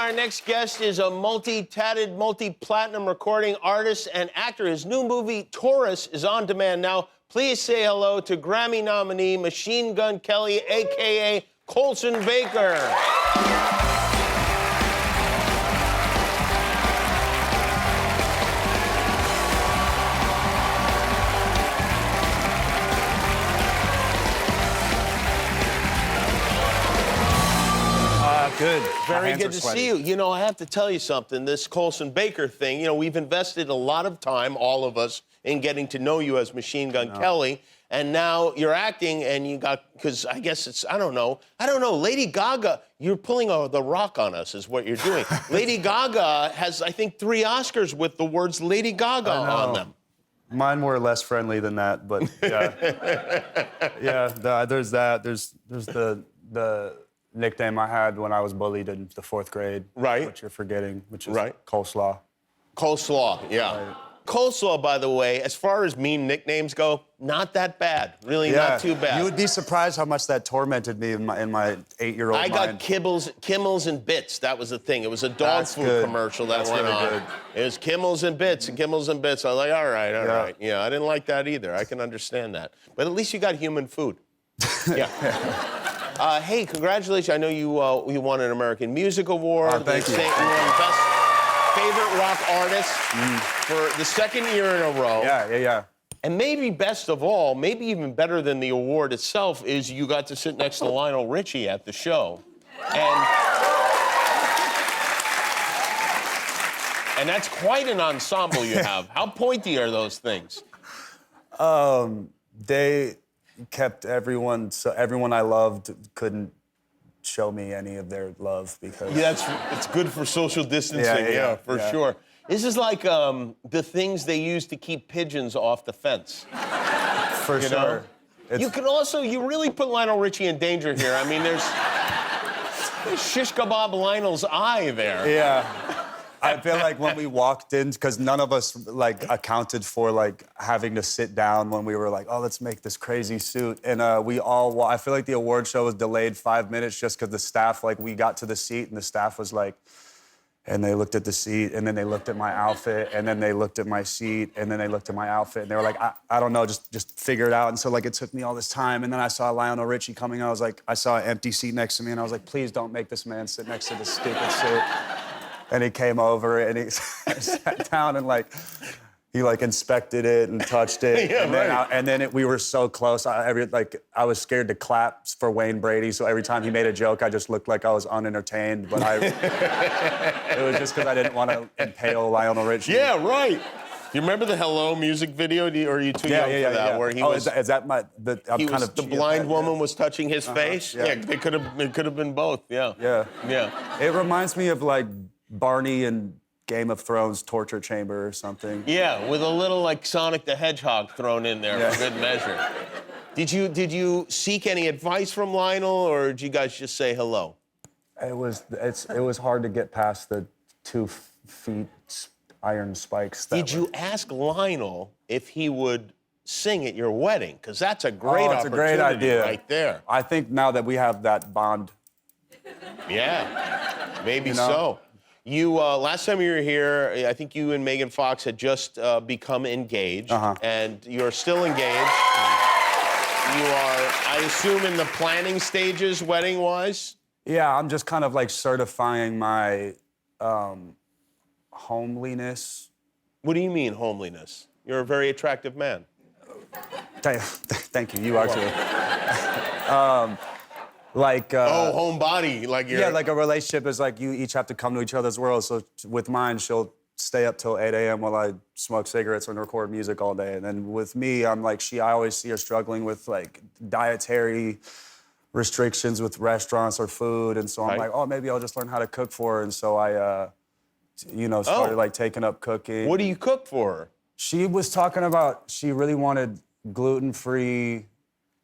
Our next guest is a multi-tatted, multi-platinum recording artist and actor. His new movie, Taurus, is on demand now. Please say hello to Grammy nominee Machine Gun Kelly, a.k.a. Colson Baker. Good. Very good to see you. You know, I have to tell you something. This Colson Baker thing, you know, we've invested a lot of time, all of us, in getting to know you as Machine Gun Kelly. And now you're acting and you got, because I guess it's, I don't know, Lady Gaga, you're pulling the rock on us is what you're doing. Lady Gaga has, I think, 3 Oscars with the words Lady Gaga on them. Mine were less friendly than that, but yeah. Yeah, there's that. There's the nickname I had when I was bullied in the 4th grade. Right. Which you're forgetting, which is right. Coleslaw. Coleslaw, yeah. Right. Coleslaw, by the way, as far as mean nicknames go, not that bad. Really, not too bad. You would be surprised how much that tormented me in my 8-year-old mind. I got Kimmels and Bits. That was the thing. It was a dog food commercial that went on. Good. It was Kimmels and Bits and Kimmels and Bits. I was like, all right. Yeah, I didn't like that either. I can understand that. But at least you got human food. Yeah. Hey, congratulations. I know you won an American Music Award. Thank you. You won Best Favorite Rock Artist for the 2nd year in a row. Yeah. And maybe best of all, maybe even better than the award itself, is you got to sit next to Lionel Richie at the show. And that's quite an ensemble you have. How pointy are those things? They kept everyone, so everyone I loved couldn't show me any of their love because... Yeah, it's good for social distancing, yeah, for sure. This is like the things they use to keep pigeons off the fence. For sure. You can also, you really put Lionel Richie in danger here. I mean, there's shish kebab Lionel's eye there. Yeah. I feel like when we walked in, because none of us like accounted for like having to sit down when we were like, oh, let's make this crazy suit. And we all, I feel like the award show was delayed 5 minutes just because the staff, like we got to the seat and the staff was like, and they looked at the seat and then they looked at my outfit and then they looked at my seat and then they looked at my outfit and they were like, I don't know, just figure it out. And so like it took me all this time. And then I saw Lionel Richie coming. I was like, I saw an empty seat next to me and I was like, please don't make this man sit next to this stupid suit. And he came over and he sat down and like, he like inspected it and touched it. Yeah, and then we were so close. I was scared to clap for Wayne Brady. So every time he made a joke, I just looked like I was unentertained. But it was just because I didn't want to impale Lionel Richie. Yeah, right. You remember the Hello music video? Or are you too young for that? Yeah. Where he was, is that my? The blind woman was touching his face. Yeah, it could have been both. Yeah. It reminds me of like Barney and Game of Thrones torture chamber or something. Yeah, with a little like Sonic the Hedgehog thrown in there for good measure. Did you seek any advice from Lionel, or did you guys just say hello? It was hard to get past the 2 feet iron spikes. Did you ask Lionel if he would sing at your wedding? Because that's a great opportunity, a great idea right there. I think now that we have that bond. Yeah, maybe so. You, last time you were here, I think you and Megan Fox had just become engaged, and you're still engaged. You are, I assume, in the planning stages, wedding-wise? Yeah, I'm just kind of like certifying my homeliness. What do you mean, homeliness? You're a very attractive man. Thank you, you are too. Homebody, like you're... Yeah, like a relationship is like you each have to come to each other's worlds. So with mine, she'll stay up till 8 a.m. while I smoke cigarettes and record music all day. And then with me, I'm like, I always see her struggling with like dietary restrictions with restaurants or food. And so I'm like, oh, maybe I'll just learn how to cook for her. And so I, started like taking up cooking. What do you cook for her? She was talking about, she really wanted gluten-free,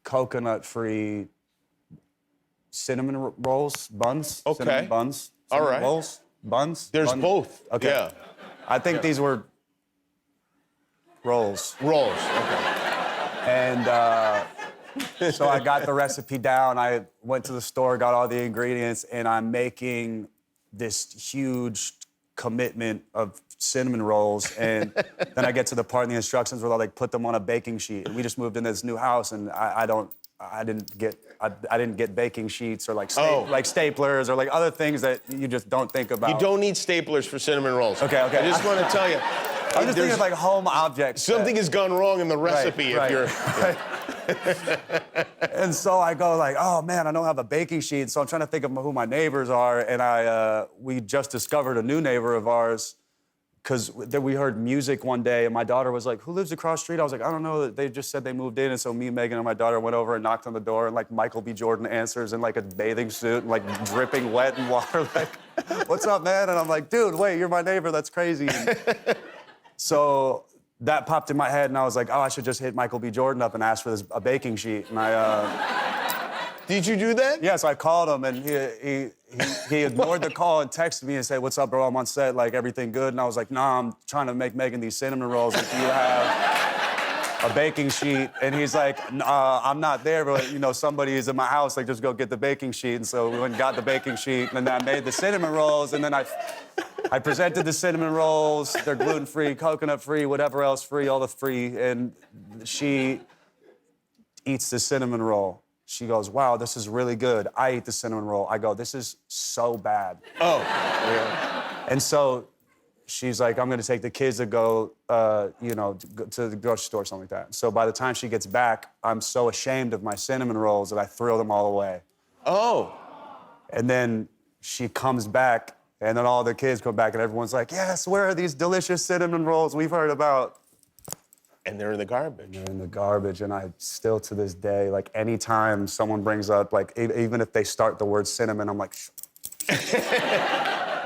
coconut-free cinnamon rolls, buns. Okay. Cinnamon buns. All right. Rolls, buns. There's both. Okay. Yeah. I think these were rolls. Rolls. Okay. And so I got the recipe down. I went to the store, got all the ingredients, and I'm making this huge commitment of cinnamon rolls, and then I get to the part in the instructions where I like put them on a baking sheet. And we just moved in this new house, and I didn't get baking sheets or like like staplers or like other things that you just don't think about. You don't need staplers for cinnamon rolls. Okay. I just want to tell you. I'm just thinking of like home objects. Something has gone wrong in the recipe if you're. And so I go like, oh man, I don't have a baking sheet. So I'm trying to think of who my neighbors are, and we just discovered a new neighbor of ours because we heard music one day, and my daughter was like, who lives across the street? I was like, I don't know. They just said they moved in, and so me, Megan, and my daughter went over and knocked on the door, and like Michael B. Jordan answers in like a bathing suit and like dripping wet in water, like, what's up, man? And I'm like, dude, wait, you're my neighbor. That's crazy. So that popped in my head, and I was like, oh, I should just hit Michael B. Jordan up and ask for a baking sheet. And Did you do that? yeah, so I called him, and he ignored the call and texted me and said, what's up, bro? I'm on set, like, everything good? And I was like, nah, I'm trying to make Megan these cinnamon rolls. If you have a baking sheet. And he's like, I'm not there, but, you know, somebody is in my house, like, just go get the baking sheet. And so we went and got the baking sheet, and then I made the cinnamon rolls, and then I presented the cinnamon rolls. They're gluten-free, coconut-free, whatever else free, all the free. And she eats the cinnamon roll. She goes, wow, this is really good. I eat the cinnamon roll. I go, this is so bad. Oh. Yeah. And so she's like, I'm gonna take the kids to go, you know, to the grocery store or something like that. So by the time she gets back, I'm so ashamed of my cinnamon rolls that I throw them all away. Oh. And then she comes back, and then all the kids come back, and everyone's like, yes, where are these delicious cinnamon rolls we've heard about? And they're in the garbage. They're in the garbage, and I still to this day, like anytime someone brings up, like even if they start the word cinnamon, I'm like.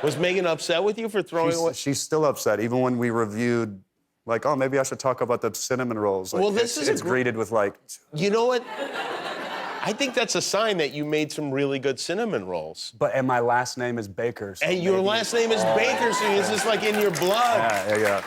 Was Megan upset with you for throwing away? She's still upset, even when we reviewed, like, oh, maybe I should talk about the cinnamon rolls. Like, well, this is it's greeted with like. You know what? I think that's a sign that you made some really good cinnamon rolls. And my last name is Baker. So and your last name is Baker, so it's just like in your blood. Yeah.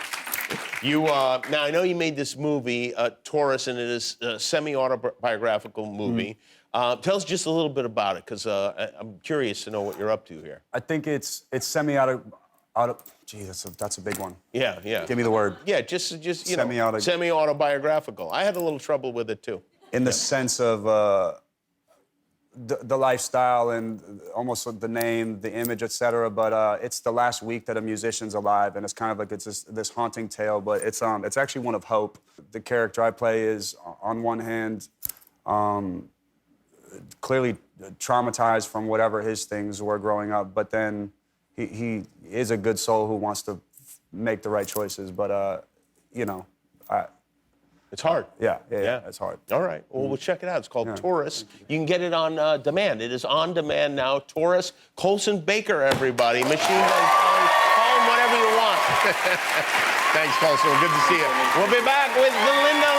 You, now I know you made this movie, Taurus, and it is a semi-autobiographical movie. Tell us just a little bit about it, because I'm curious to know what you're up to here. I think it's gee, that's a big one. Yeah. Give me the word. Yeah, just you know, semi-autobiographical. I had a little trouble with it, too. In the sense of the lifestyle and almost the name, the image, etc. But it's the last week that a musician's alive, and it's kind of like it's this haunting tale. But it's actually one of hope. The character I play is, on one hand, clearly traumatized from whatever his things were growing up, but then he is a good soul who wants to make the right choices. But you know, It's hard. Yeah, it's hard. All right. Well, we'll check it out. It's called Taurus. You can get it on demand. It is on demand now. Taurus. Colson Baker, everybody. Machine Gun Kelly. Call him whatever you want. Thanks, Colson. Good to see you. We'll be back with the Linda